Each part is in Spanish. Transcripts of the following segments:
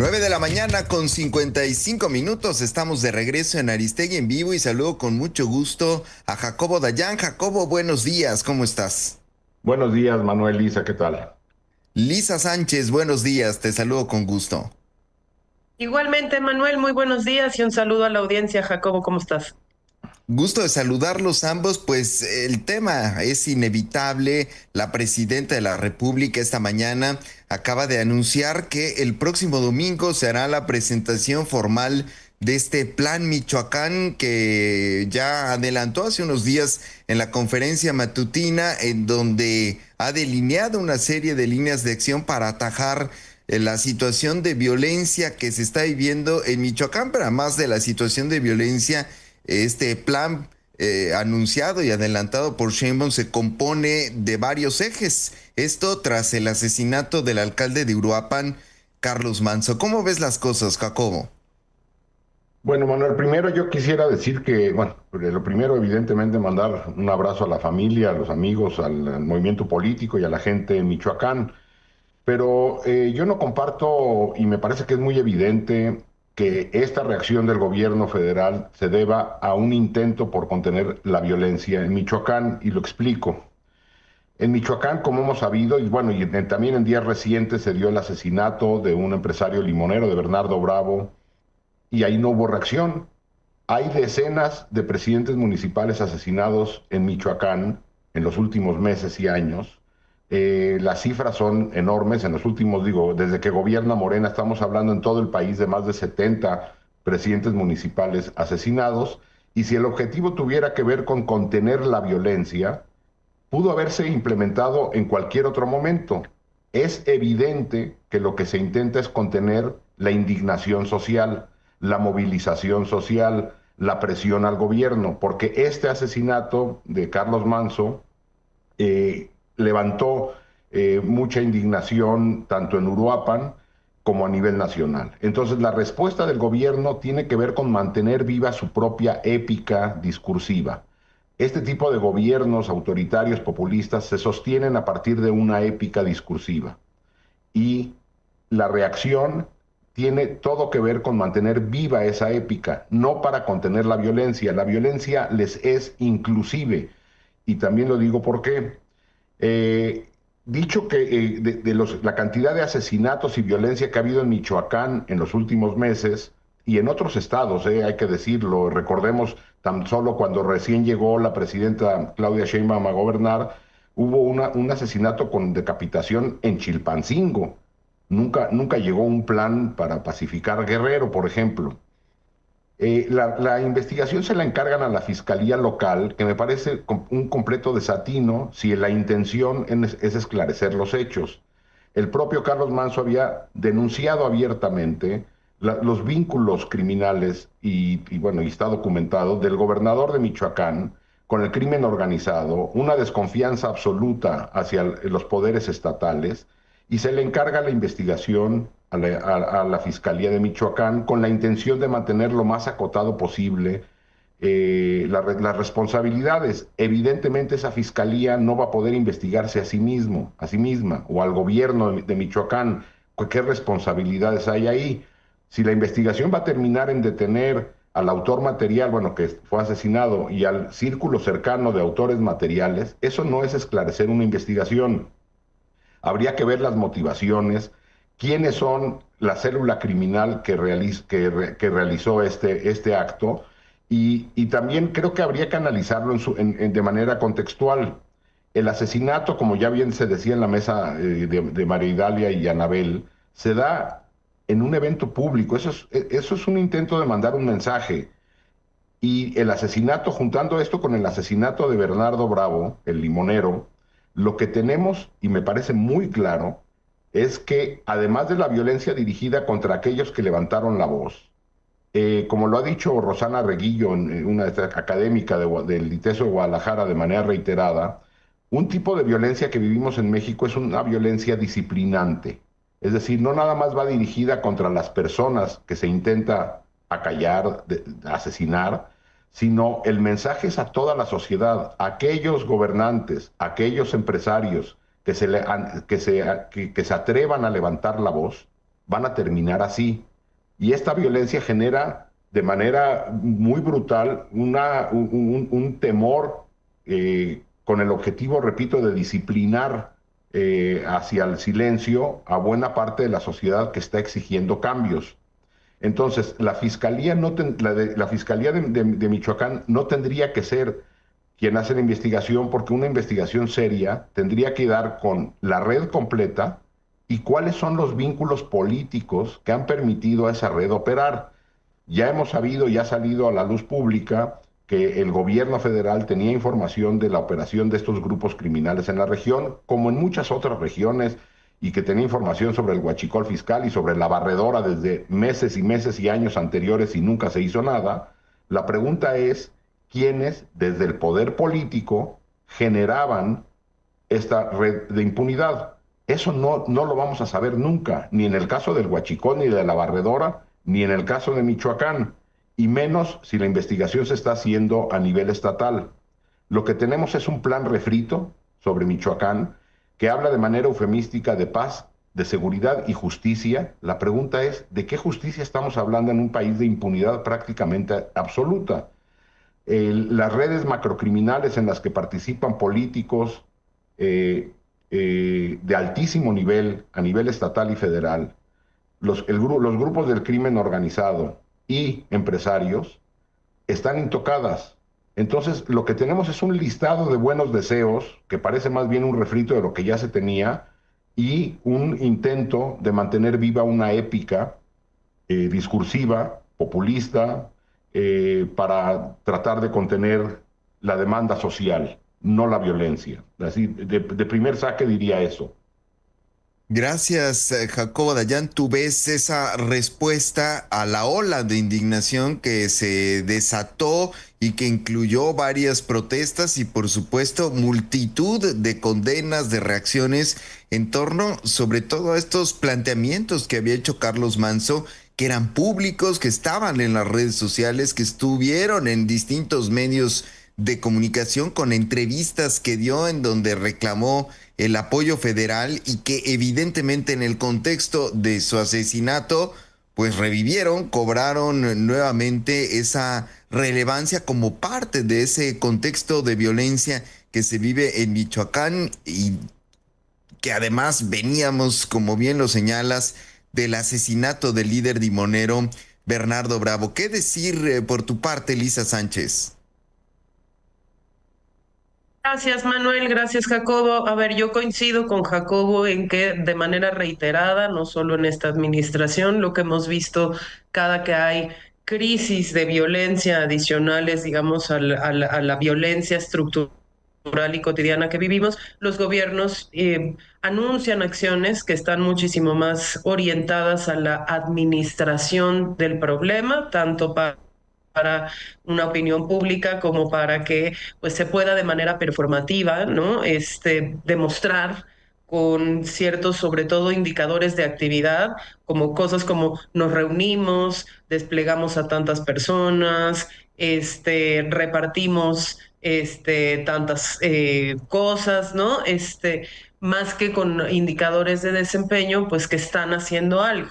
9 de la mañana con 55 minutos. Estamos de regreso en Aristegui en vivo y saludo con mucho gusto a Jacobo Dayan. Jacobo, buenos días, ¿cómo estás? Buenos días, Manuel, Lisa, ¿qué tal? Lisa Sánchez, buenos días, te saludo con gusto. Igualmente, Manuel, muy buenos días y un saludo a la audiencia. Jacobo, ¿cómo estás? Gusto de saludarlos ambos, pues el tema es inevitable. La presidenta de la República esta mañana acaba de anunciar que el próximo domingo se hará la presentación formal de este plan Michoacán que ya adelantó hace unos días en la conferencia matutina, en donde ha delineado una serie de líneas de acción para atajar la situación de violencia que se está viviendo en Michoacán, pero además de la situación de violencia. Este plan anunciado y adelantado por Sheinbaum se compone de varios ejes. Esto tras el asesinato del alcalde de Uruapan, Carlos Manso. ¿Cómo ves las cosas, Jacobo? Bueno, Manuel, primero yo quisiera decir que, bueno, lo primero, evidentemente, mandar un abrazo a la familia, a los amigos, al movimiento político y a la gente en Michoacán. Pero yo no comparto, y me parece que es muy evidente, que esta reacción del gobierno federal se deba a un intento por contener la violencia en Michoacán, y lo explico. En Michoacán, como hemos sabido, y bueno, también en días recientes se dio el asesinato de un empresario limonero, de Bernardo Bravo, y ahí no hubo reacción. Hay decenas de presidentes municipales asesinados en Michoacán en los últimos meses y años. Las cifras son enormes. En los últimos, digo, desde que gobierna Morena, estamos hablando en todo el país de más de 70 presidentes municipales asesinados. Y si el objetivo tuviera que ver con contener la violencia, pudo haberse implementado en cualquier otro momento. Es evidente que lo que se intenta es contener la indignación social, la movilización social, la presión al gobierno, porque este asesinato de Carlos Manso levantó mucha indignación tanto en Uruapan como a nivel nacional. Entonces, la respuesta del gobierno tiene que ver con mantener viva su propia épica discursiva. Este tipo de gobiernos autoritarios populistas se sostienen a partir de una épica discursiva y la reacción tiene todo que ver con mantener viva esa épica, no para contener la violencia. La violencia les es inclusive, y también lo digo porque dicho que la cantidad de asesinatos y violencia que ha habido en Michoacán en los últimos meses y en otros estados, hay que decirlo, recordemos tan solo cuando recién llegó la presidenta Claudia Sheinbaum a gobernar, hubo un asesinato con decapitación en Chilpancingo. Nunca llegó un plan para pacificar Guerrero, por ejemplo. La investigación se la encargan a la Fiscalía Local, que me parece un completo desatino si la intención es esclarecer los hechos. El propio Carlos Manso había denunciado abiertamente los vínculos criminales bueno, y está documentado del gobernador de Michoacán con el crimen organizado, una desconfianza absoluta hacia los poderes estatales, y se le encarga la investigación a la Fiscalía de Michoacán con la intención de mantener lo más acotado posible las responsabilidades. Evidentemente esa Fiscalía no va a poder investigarse a sí misma, o al gobierno de Michoacán. ¿Qué responsabilidades hay ahí? Si la investigación va a terminar en detener al autor material, bueno, que fue asesinado, y al círculo cercano de autores materiales, eso no es esclarecer una investigación. Habría que ver las motivaciones, quiénes son la célula criminal que realizó este acto, y también creo que habría que analizarlo de manera contextual. El asesinato, como ya bien se decía en la mesa de María Idalia y Anabel, se da en un evento público. Eso es un intento de mandar un mensaje. Y el asesinato, juntando esto con el asesinato de Bernardo Bravo, el limonero, lo que tenemos, y me parece muy claro, es que además de la violencia dirigida contra aquellos que levantaron la voz, como lo ha dicho Rosana Reguillo, una académica del ITESO de Guadalajara de manera reiterada, un tipo de violencia que vivimos en México es una violencia disciplinante. Es decir, no nada más va dirigida contra las personas que se intenta acallar, asesinar, sino el mensaje es a toda la sociedad, a aquellos gobernantes, a aquellos empresarios que se atrevan a levantar la voz, van a terminar así. Y esta violencia genera de manera muy brutal un temor con el objetivo, repito, de disciplinar hacia el silencio a buena parte de la sociedad que está exigiendo cambios. Entonces, la Fiscalía, la Fiscalía de Michoacán no tendría que ser quien hace la investigación, porque una investigación seria tendría que dar con la red completa y cuáles son los vínculos políticos que han permitido a esa red operar. Ya hemos sabido y ha salido a la luz pública que el gobierno federal tenía información de la operación de estos grupos criminales en la región, como en muchas otras regiones, y que tenía información sobre el huachicol fiscal y sobre la barredora desde meses y meses y años anteriores y nunca se hizo nada. La pregunta es, ¿quiénes desde el poder político generaban esta red de impunidad? Eso no lo vamos a saber nunca, ni en el caso del huachicol ni de la barredora, ni en el caso de Michoacán, y menos si la investigación se está haciendo a nivel estatal. Lo que tenemos es un plan refrito sobre Michoacán que habla de manera eufemística de paz, de seguridad y justicia. La pregunta es, ¿de qué justicia estamos hablando en un país de impunidad prácticamente absoluta? Las redes macrocriminales en las que participan políticos de altísimo nivel, a nivel estatal y federal, los grupos del crimen organizado y empresarios están intocadas. Entonces, lo que tenemos es un listado de buenos deseos, que parece más bien un refrito de lo que ya se tenía, y un intento de mantener viva una épica discursiva, populista, para tratar de contener la demanda social, no la violencia. Así, de primer saque diría eso. Gracias, Jacobo Dayan. ¿Tú ves esa respuesta a la ola de indignación que se desató y que incluyó varias protestas y, por supuesto, multitud de condenas, de reacciones en torno, sobre todo, a estos planteamientos que había hecho Carlos Manzo, que eran públicos, que estaban en las redes sociales, que estuvieron en distintos medios de comunicación con entrevistas que dio en donde reclamó el apoyo federal y que evidentemente en el contexto de su asesinato pues revivieron, cobraron nuevamente esa relevancia como parte de ese contexto de violencia que se vive en Michoacán y que además veníamos, como bien lo señalas, del asesinato del líder dimonero Bernardo Bravo. ¿Qué decir por tu parte, Lisa Sánchez? Gracias, Manuel. Gracias, Jacobo. A ver, yo coincido con Jacobo en que de manera reiterada, no solo en esta administración, lo que hemos visto cada que hay crisis de violencia adicionales, digamos, a la violencia estructural y cotidiana que vivimos, los gobiernos anuncian acciones que están muchísimo más orientadas a la administración del problema, tanto para una opinión pública como para que pues se pueda de manera performativa, ¿no? Demostrar con ciertos, sobre todo, indicadores de actividad, como cosas como nos reunimos, desplegamos a tantas personas, repartimos tantas cosas, ¿no? Más que con indicadores de desempeño, pues que están haciendo algo.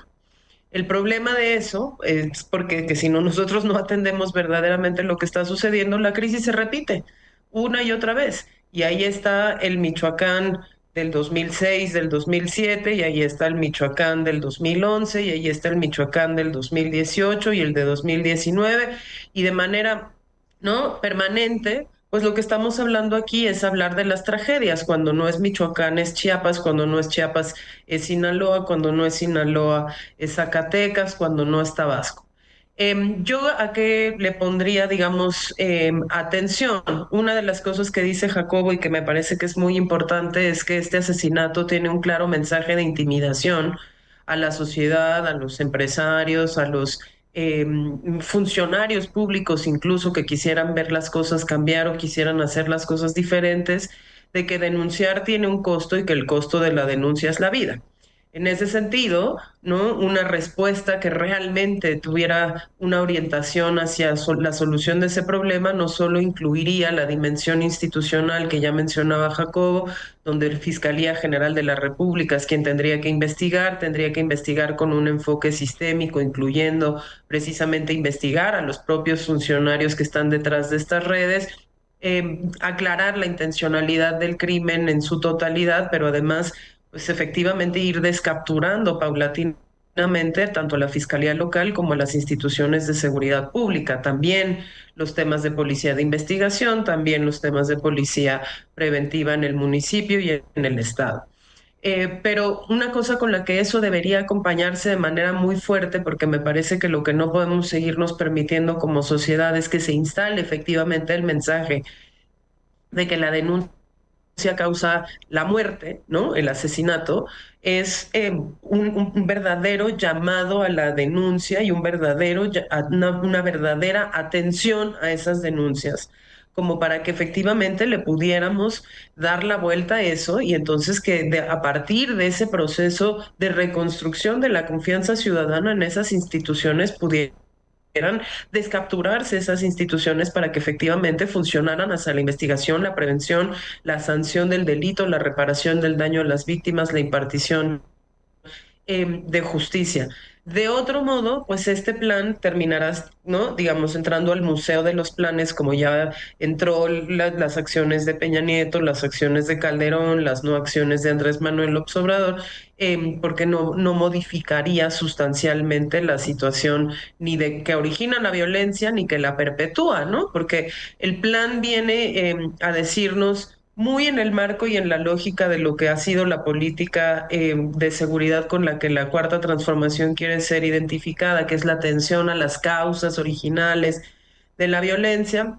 El problema de eso es porque que si no nosotros no atendemos verdaderamente lo que está sucediendo, la crisis se repite una y otra vez. Y ahí está el Michoacán del 2006, del 2007, y ahí está el Michoacán del 2011, y ahí está el Michoacán del 2018 y el de 2019, y de manera, ¿no?, permanente. Pues lo que estamos hablando aquí es hablar de las tragedias. Cuando no es Michoacán es Chiapas, cuando no es Chiapas es Sinaloa, cuando no es Sinaloa es Zacatecas, cuando no es Tabasco. Yo a qué le pondría, digamos, atención. Una de las cosas que dice Jacobo y que me parece que es muy importante es que este asesinato tiene un claro mensaje de intimidación a la sociedad, a los empresarios, a los funcionarios públicos incluso que quisieran ver las cosas cambiar o quisieran hacer las cosas diferentes, de que denunciar tiene un costo y que el costo de la denuncia es la vida. En ese sentido, ¿no? Una respuesta que realmente tuviera una orientación hacia la solución de ese problema no solo incluiría la dimensión institucional que ya mencionaba Jacobo, donde el Fiscalía General de la República es quien tendría que investigar con un enfoque sistémico, incluyendo precisamente investigar a los propios funcionarios que están detrás de estas redes, aclarar la intencionalidad del crimen en su totalidad, pero además, pues efectivamente ir descapturando paulatinamente tanto a la Fiscalía Local como a las instituciones de seguridad pública. También los temas de policía de investigación, también los temas de policía preventiva en el municipio y en el estado. Pero una cosa con la que eso debería acompañarse de manera muy fuerte, porque me parece que lo que no podemos seguirnos permitiendo como sociedad es que se instale efectivamente el mensaje de que la denuncia causa la muerte, ¿no? El asesinato, es un verdadero llamado a la denuncia y una verdadera atención a esas denuncias, como para que efectivamente le pudiéramos dar la vuelta a eso y entonces a partir de ese proceso de reconstrucción de la confianza ciudadana en esas instituciones pudieran descapturarse esas instituciones para que efectivamente funcionaran hacia la investigación, la prevención, la sanción del delito, la reparación del daño a las víctimas, la impartición de justicia. De otro modo, pues este plan terminará, ¿no? Digamos, entrando al museo de los planes, como ya entró las acciones de Peña Nieto, las acciones de Calderón, las no acciones de Andrés Manuel López Obrador, porque no modificaría sustancialmente la situación ni de que origina la violencia ni que la perpetúa, ¿no? Porque el plan viene a decirnos muy en el marco y en la lógica de lo que ha sido la política de seguridad con la que la cuarta transformación quiere ser identificada, que es la atención a las causas originales de la violencia,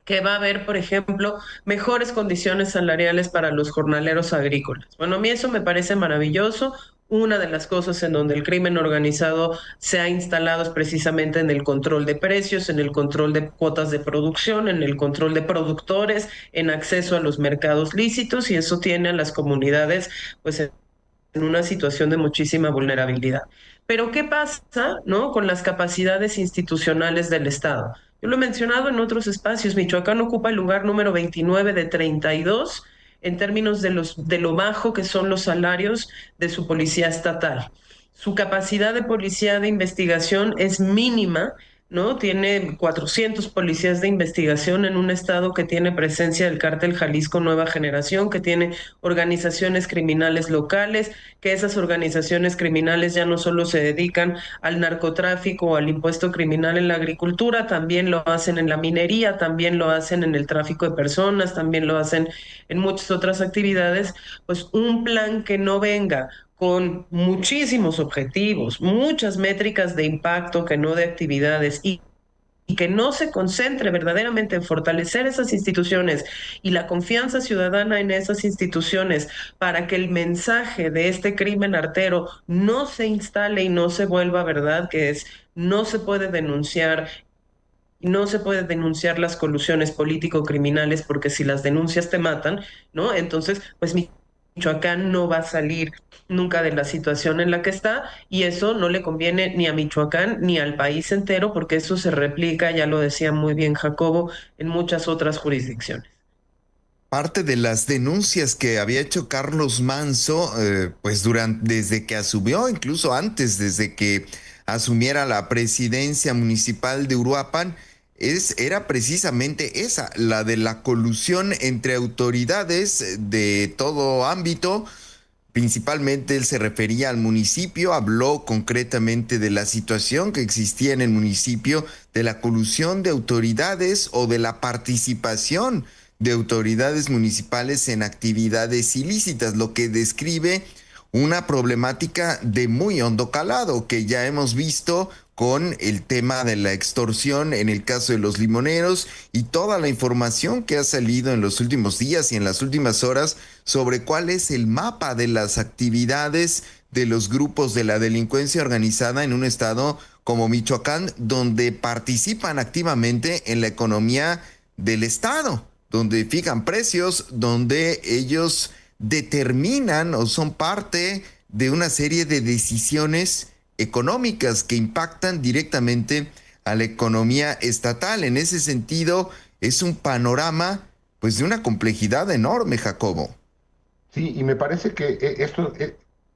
que va a haber, por ejemplo, mejores condiciones salariales para los jornaleros agrícolas. Bueno, a mí eso me parece maravilloso. Una de las cosas en donde el crimen organizado se ha instalado es precisamente en el control de precios, en el control de cuotas de producción, en el control de productores, en acceso a los mercados lícitos, y eso tiene a las comunidades pues en una situación de muchísima vulnerabilidad. Pero ¿qué pasa, no, con las capacidades institucionales del Estado? Yo lo he mencionado en otros espacios. Michoacán ocupa el lugar número 29 de 32 en términos de lo bajo que son los salarios de su policía estatal. Su capacidad de policía de investigación es mínima, ¿no? Tiene 400 policías de investigación en un estado que tiene presencia del cártel Jalisco Nueva Generación, que tiene organizaciones criminales locales, que esas organizaciones criminales ya no solo se dedican al narcotráfico o al impuesto criminal en la agricultura, también lo hacen en la minería, también lo hacen en el tráfico de personas, también lo hacen en muchas otras actividades. Pues un plan que no venga con muchísimos objetivos, muchas métricas de impacto que no de actividades, y que no se concentre verdaderamente en fortalecer esas instituciones y la confianza ciudadana en esas instituciones para que el mensaje de este crimen artero no se instale y no se vuelva verdad, que es no se puede denunciar. No se puede denunciar las colusiones político-criminales porque si las denuncias te matan, ¿no? Entonces, pues Michoacán no va a salir nunca de la situación en la que está, y eso no le conviene ni a Michoacán ni al país entero, porque eso se replica, ya lo decía muy bien Jacobo, en muchas otras jurisdicciones. Parte de las denuncias que había hecho Carlos Manzo, pues desde que asumió, incluso antes, desde que asumiera la presidencia municipal de Uruapan, era precisamente esa, la de la colusión entre autoridades de todo ámbito. Principalmente él se refería al municipio, habló concretamente de la situación que existía en el municipio, de la colusión de autoridades o de la participación de autoridades municipales en actividades ilícitas, lo que describe una problemática de muy hondo calado que ya hemos visto con el tema de la extorsión en el caso de los limoneros y toda la información que ha salido en los últimos días y en las últimas horas sobre cuál es el mapa de las actividades de los grupos de la delincuencia organizada en un estado como Michoacán, donde participan activamente en la economía del estado, donde fijan precios, donde ellos determinan o son parte de una serie de decisiones económicas que impactan directamente a la economía estatal. En ese sentido, es un panorama pues de una complejidad enorme, Jacobo. Sí, y me parece que esto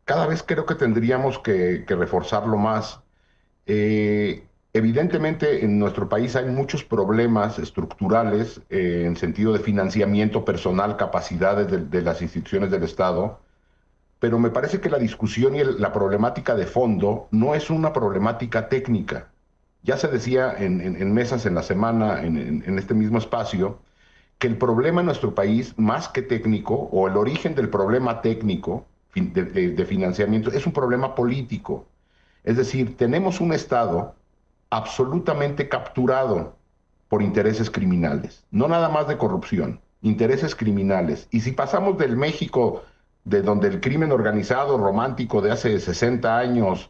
cada vez creo que tendríamos que reforzarlo más. Evidentemente en nuestro país hay muchos problemas estructurales en sentido de financiamiento personal, capacidades de las instituciones del Estado, pero me parece que la discusión y la problemática de fondo no es una problemática técnica. Ya se decía en mesas en la semana, en este mismo espacio, que el problema en nuestro país, más que técnico, o el origen del problema técnico de financiamiento, es un problema político. Es decir, tenemos un Estado absolutamente capturado por intereses criminales, no nada más de corrupción, intereses criminales. Y si pasamos del México de donde el crimen organizado romántico de hace 60 años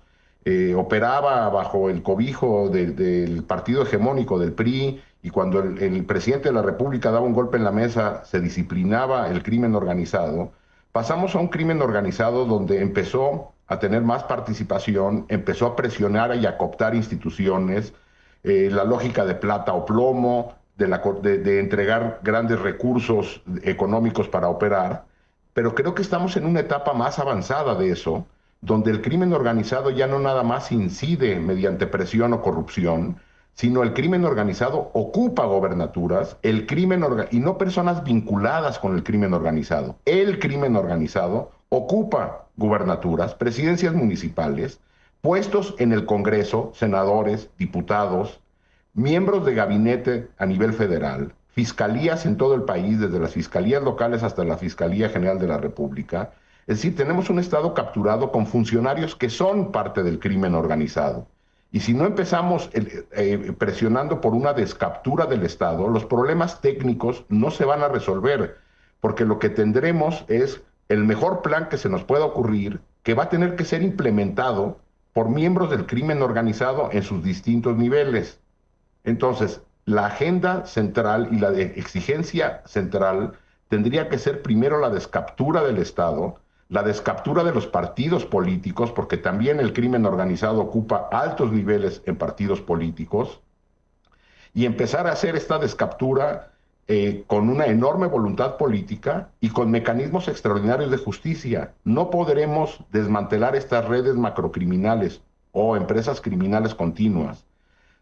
operaba bajo el cobijo del partido hegemónico del PRI, y cuando el presidente de la República daba un golpe en la mesa, se disciplinaba el crimen organizado, pasamos a un crimen organizado donde empezó a tener más participación, empezó a presionar y a cooptar instituciones, la lógica de plata o plomo, de entregar grandes recursos económicos para operar, pero creo que estamos en una etapa más avanzada de eso, donde el crimen organizado ya no nada más incide mediante presión o corrupción, sino el crimen organizado ocupa gobernaturas, y no personas vinculadas con el crimen organizado. El crimen organizado ocupa gubernaturas, presidencias municipales, puestos en el Congreso, senadores, diputados, miembros de gabinete a nivel federal, fiscalías en todo el país, desde las fiscalías locales hasta la Fiscalía General de la República. Es decir, tenemos un Estado capturado con funcionarios que son parte del crimen organizado. Y si no empezamos presionando por una descaptura del Estado, los problemas técnicos no se van a resolver, porque lo que tendremos es el mejor plan que se nos pueda ocurrir, que va a tener que ser implementado por miembros del crimen organizado en sus distintos niveles. Entonces, la agenda central y la exigencia central tendría que ser primero la descaptura del Estado, la descaptura de los partidos políticos, porque también el crimen organizado ocupa altos niveles en partidos políticos, y empezar a hacer esta descaptura con una enorme voluntad política y con mecanismos extraordinarios de justicia. No podremos desmantelar estas redes macrocriminales o empresas criminales continuas,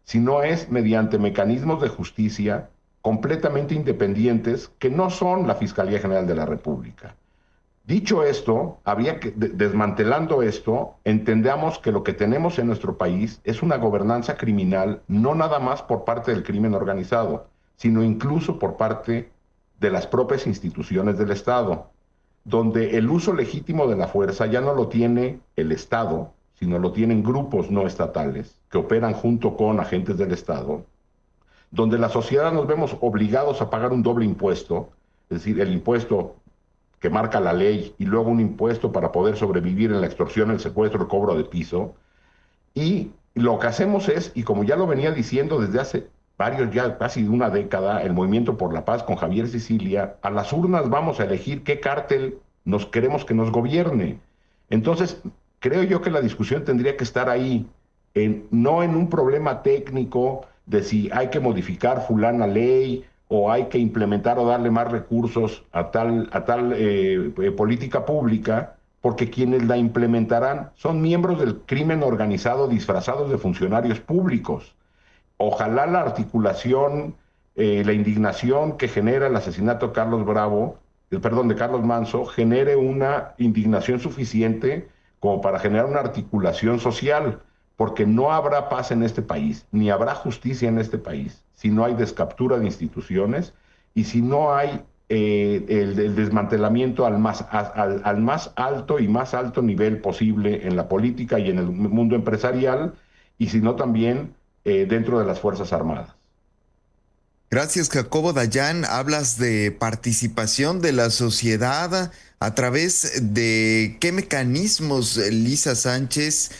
sino es mediante mecanismos de justicia completamente independientes que no son la Fiscalía General de la República. Dicho esto, desmantelando esto, entendamos que lo que tenemos en nuestro país es una gobernanza criminal, no nada más por parte del crimen organizado, sino incluso por parte de las propias instituciones del Estado, donde el uso legítimo de la fuerza ya no lo tiene el Estado, sino lo tienen grupos no estatales que operan junto con agentes del Estado, donde la sociedad nos vemos obligados a pagar un doble impuesto, es decir, el impuesto que marca la ley y luego un impuesto para poder sobrevivir en la extorsión, el secuestro, el cobro de piso. Y lo que hacemos es, y como ya lo venía diciendo desde hace ya casi una década, el Movimiento por la Paz con Javier Sicilia, a las urnas vamos a elegir qué cártel nos queremos que nos gobierne. Entonces, creo yo que la discusión tendría que estar ahí, no en un problema técnico de si hay que modificar fulana ley o hay que implementar o darle más recursos a tal política pública, porque quienes la implementarán son miembros del crimen organizado disfrazados de funcionarios públicos. Ojalá la articulación, la indignación que genera el asesinato de de Carlos Manso, genere una indignación suficiente como para generar una articulación social, porque no habrá paz en este país, ni habrá justicia en este país, si no hay descaptura de instituciones y si no hay el desmantelamiento al más alto y más alto nivel posible en la política y en el mundo empresarial, y si no también dentro de las Fuerzas Armadas. Gracias, Jacobo Dayan. Hablas de participación de la sociedad a través de qué mecanismos, Lisa Sánchez,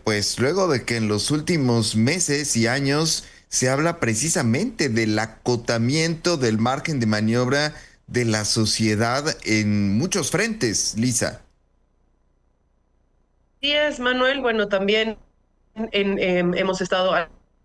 pues luego de que en los últimos meses y años se habla precisamente del acotamiento del margen de maniobra de la sociedad en muchos frentes, Lisa. Sí es, Manuel. Bueno, también hemos estado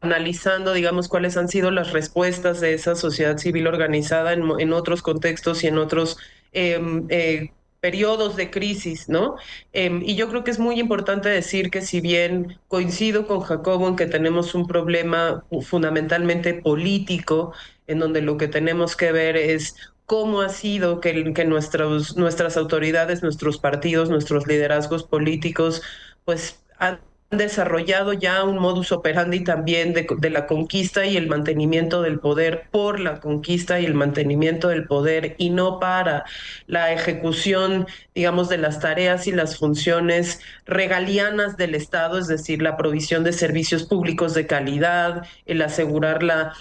analizando, digamos, cuáles han sido las respuestas de esa sociedad civil organizada en otros contextos y en otros em, eh, periodos de crisis, ¿no? Y yo creo que es muy importante decir que si bien coincido con Jacobo en que tenemos un problema fundamentalmente político, en donde lo que tenemos que ver es cómo ha sido que nuestras autoridades, nuestros partidos, nuestros liderazgos políticos, pues han desarrollado ya un modus operandi también de la conquista y el mantenimiento del poder por la conquista y el mantenimiento del poder y no para la ejecución, digamos, de las tareas y las funciones regalianas del Estado, es decir, la provisión de servicios públicos de calidad, el asegurar la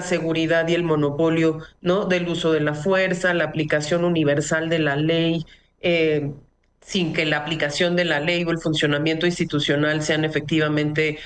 seguridad y el monopolio, ¿no? Del uso de la fuerza, la aplicación universal de la ley. Sin que la aplicación de la ley o el funcionamiento institucional sean efectivamente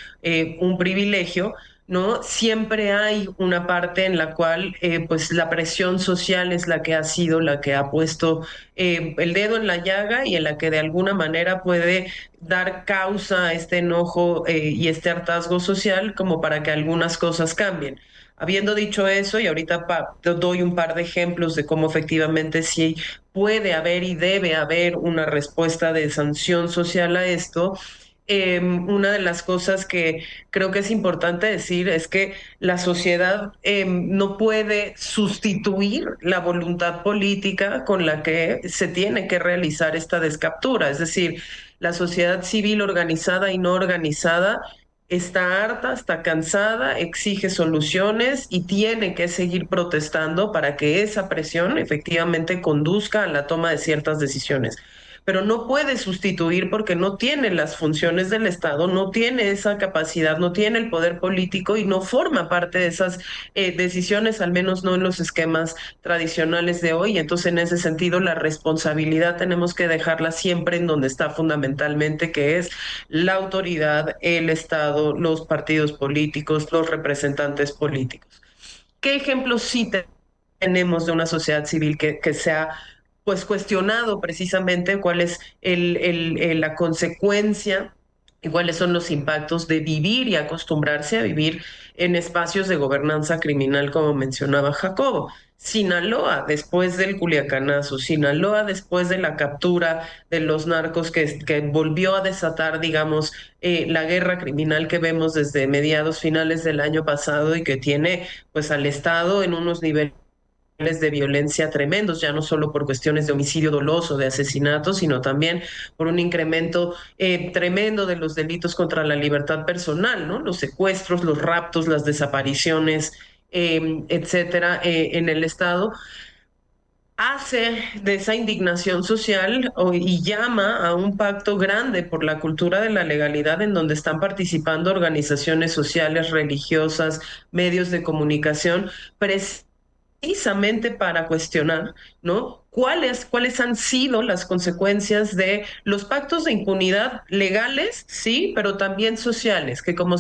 un privilegio, ¿no? Siempre hay una parte en la cual pues la presión social es la que ha sido la que ha puesto el dedo en la llaga y en la que de alguna manera puede dar causa a este enojo y este hartazgo social como para que algunas cosas cambien. Habiendo dicho eso, y ahorita doy un par de ejemplos de cómo efectivamente sí puede haber y debe haber una respuesta de sanción social a esto. Una de las cosas que creo que es importante decir es que la sociedad no puede sustituir la voluntad política con la que se tiene que realizar esta descaptura. Es decir, la sociedad civil organizada y no organizada está harta, está cansada, exige soluciones y tiene que seguir protestando para que esa presión efectivamente conduzca a la toma de ciertas decisiones. Pero no puede sustituir porque no tiene las funciones del Estado, no tiene esa capacidad, no tiene el poder político y no forma parte de esas decisiones, al menos no en los esquemas tradicionales de hoy. Entonces, en ese sentido, la responsabilidad tenemos que dejarla siempre en donde está fundamentalmente, que es la autoridad, el Estado, los partidos políticos, los representantes políticos. ¿Qué ejemplos sí tenemos de una sociedad civil que se ha pues cuestionado precisamente cuál es la consecuencia y cuáles son los impactos de vivir y acostumbrarse a vivir en espacios de gobernanza criminal, como mencionaba Jacobo? Sinaloa, después del Culiacanazo, Sinaloa, después de la captura de los narcos que volvió a desatar, digamos, la guerra criminal que vemos desde mediados finales del año pasado y que tiene pues al Estado en unos niveles de violencia tremendos, ya no solo por cuestiones de homicidio doloso, de asesinato, sino también por un incremento tremendo de los delitos contra la libertad personal, ¿no? Los secuestros, los raptos, las desapariciones, etcétera, en el Estado hace de esa indignación social y llama a un pacto grande por la cultura de la legalidad en donde están participando organizaciones sociales, religiosas, medios de comunicación, precisamente para cuestionar, ¿no? ¿Cuáles han sido las consecuencias de los pactos de impunidad legales, sí, pero también sociales, que como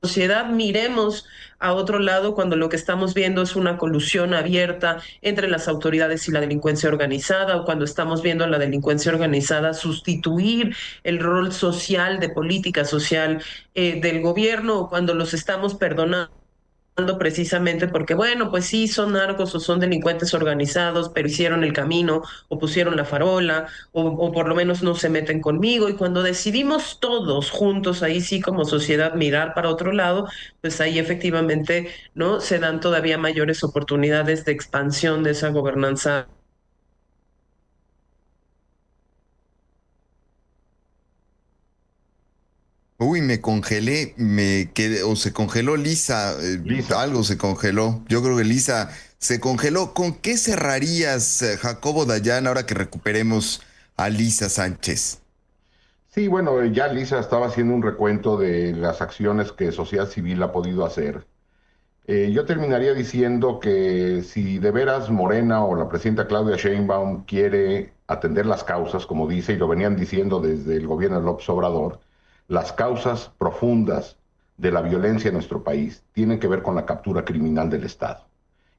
sociedad miremos a otro lado cuando lo que estamos viendo es una colusión abierta entre las autoridades y la delincuencia organizada, o cuando estamos viendo a la delincuencia organizada sustituir el rol social de política social del gobierno, o cuando los estamos perdonando precisamente porque, bueno, pues sí, son narcos o son delincuentes organizados, pero hicieron el camino o pusieron la farola o por lo menos no se meten conmigo. Y cuando decidimos todos juntos, ahí sí como sociedad, mirar para otro lado, pues ahí efectivamente, ¿no? Se dan todavía mayores oportunidades de expansión de esa gobernanza. Uy, me congelé, me quedé, o se congeló Lisa, Lisa. algo se congeló. Yo creo que Lisa se congeló. ¿Con qué cerrarías, Jacobo Dayan, ahora que recuperemos a Lisa Sánchez? Sí, bueno, ya Lisa estaba haciendo un recuento de las acciones que sociedad civil ha podido hacer. Yo terminaría diciendo que si de veras Morena o la presidenta Claudia Sheinbaum quiere atender las causas, como dice, y lo venían diciendo desde el gobierno de López Obrador, las causas profundas de la violencia en nuestro país tienen que ver con la captura criminal del Estado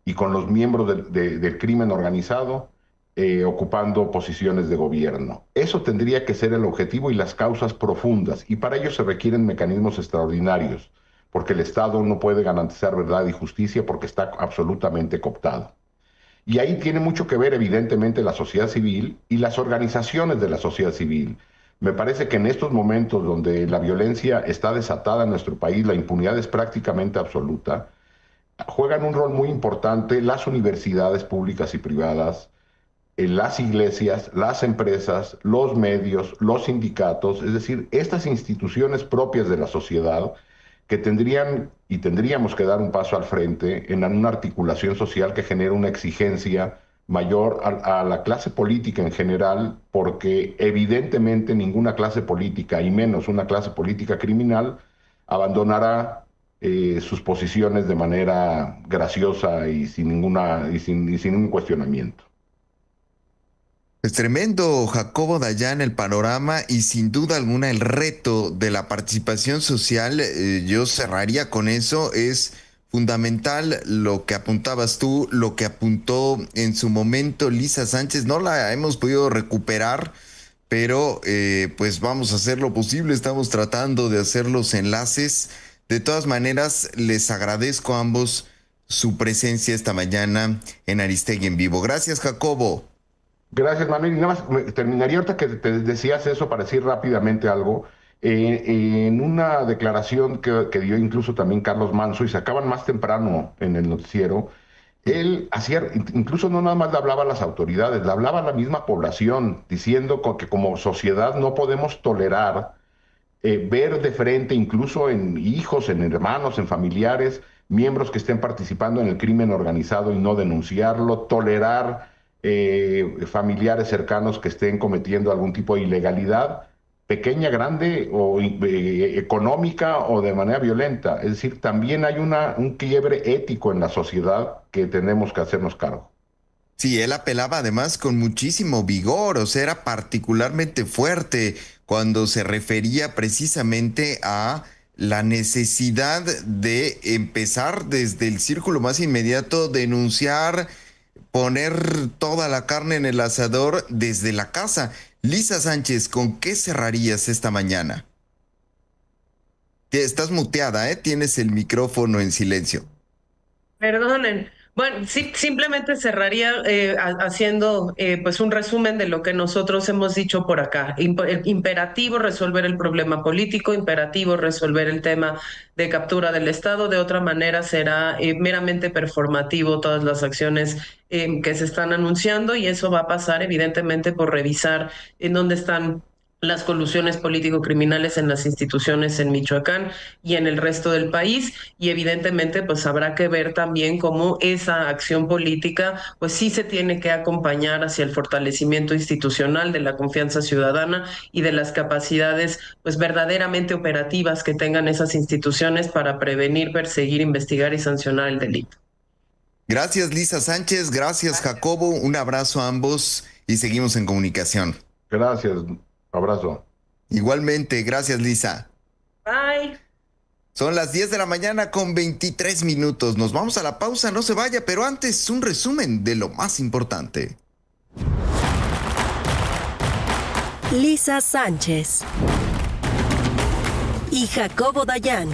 y con los miembros del crimen organizado ocupando posiciones de gobierno. Eso tendría que ser el objetivo y las causas profundas, y para ello se requieren mecanismos extraordinarios, porque el Estado no puede garantizar verdad y justicia porque está absolutamente cooptado. Y ahí tiene mucho que ver, evidentemente, la sociedad civil y las organizaciones de la sociedad civil. Me parece que en estos momentos donde la violencia está desatada en nuestro país, la impunidad es prácticamente absoluta, juegan un rol muy importante las universidades públicas y privadas, las iglesias, las empresas, los medios, los sindicatos, es decir, estas instituciones propias de la sociedad que tendrían y tendríamos que dar un paso al frente en una articulación social que genere una exigencia mayor a la clase política en general, porque evidentemente ninguna clase política, y menos una clase política criminal, abandonará sus posiciones de manera graciosa y sin ningún cuestionamiento. Es tremendo, Jacobo Dayan, el panorama y sin duda alguna el reto de la participación social. Yo cerraría con eso. Es fundamental lo que apuntabas tú, lo que apuntó en su momento Lisa Sánchez. No la hemos podido recuperar, pero pues vamos a hacer lo posible. Estamos tratando de hacer los enlaces. De todas maneras, les agradezco a ambos su presencia esta mañana en Aristegui en Vivo. Gracias, Jacobo. Gracias, Manuel. Y nada más terminaría ahorita que te decías eso para decir rápidamente algo. En una declaración que dio incluso también Carlos Manso, y sacaban más temprano en el noticiero, él hacía, incluso no nada más le hablaba a las autoridades, le hablaba a la misma población, diciendo que como sociedad no podemos tolerar ver de frente, incluso en hijos, en hermanos, en familiares, miembros que estén participando en el crimen organizado y no denunciarlo, tolerar familiares cercanos que estén cometiendo algún tipo de ilegalidad, pequeña, grande o económica o de manera violenta. Es decir, también hay un quiebre ético en la sociedad que tenemos que hacernos cargo. Sí, él apelaba además con muchísimo vigor, o sea, era particularmente fuerte cuando se refería precisamente a la necesidad de empezar desde el círculo más inmediato, denunciar, poner toda la carne en el asador desde la casa. Lisa Sánchez, ¿con qué cerrarías esta mañana? Estás muteada, ¿eh? Tienes el micrófono en silencio. Perdonen. Bueno, sí, simplemente cerraría haciendo pues un resumen de lo que nosotros hemos dicho por acá. Imperativo resolver el problema político, imperativo resolver el tema de captura del Estado. De otra manera será meramente performativo todas las acciones que se están anunciando, y eso va a pasar evidentemente por revisar en dónde están las colusiones político-criminales en las instituciones en Michoacán y en el resto del país, y evidentemente pues habrá que ver también cómo esa acción política pues sí se tiene que acompañar hacia el fortalecimiento institucional de la confianza ciudadana y de las capacidades pues verdaderamente operativas que tengan esas instituciones para prevenir, perseguir, investigar y sancionar el delito. Gracias, Lisa Sánchez. Gracias, Jacobo. Un abrazo a ambos y seguimos en comunicación. Gracias. Abrazo. Igualmente, gracias, Lisa. Bye. Son las 10 de la mañana con 23 minutos. Nos vamos a la pausa, no se vaya, pero antes un resumen de lo más importante. Lisa Sánchez y Jacobo Dayan.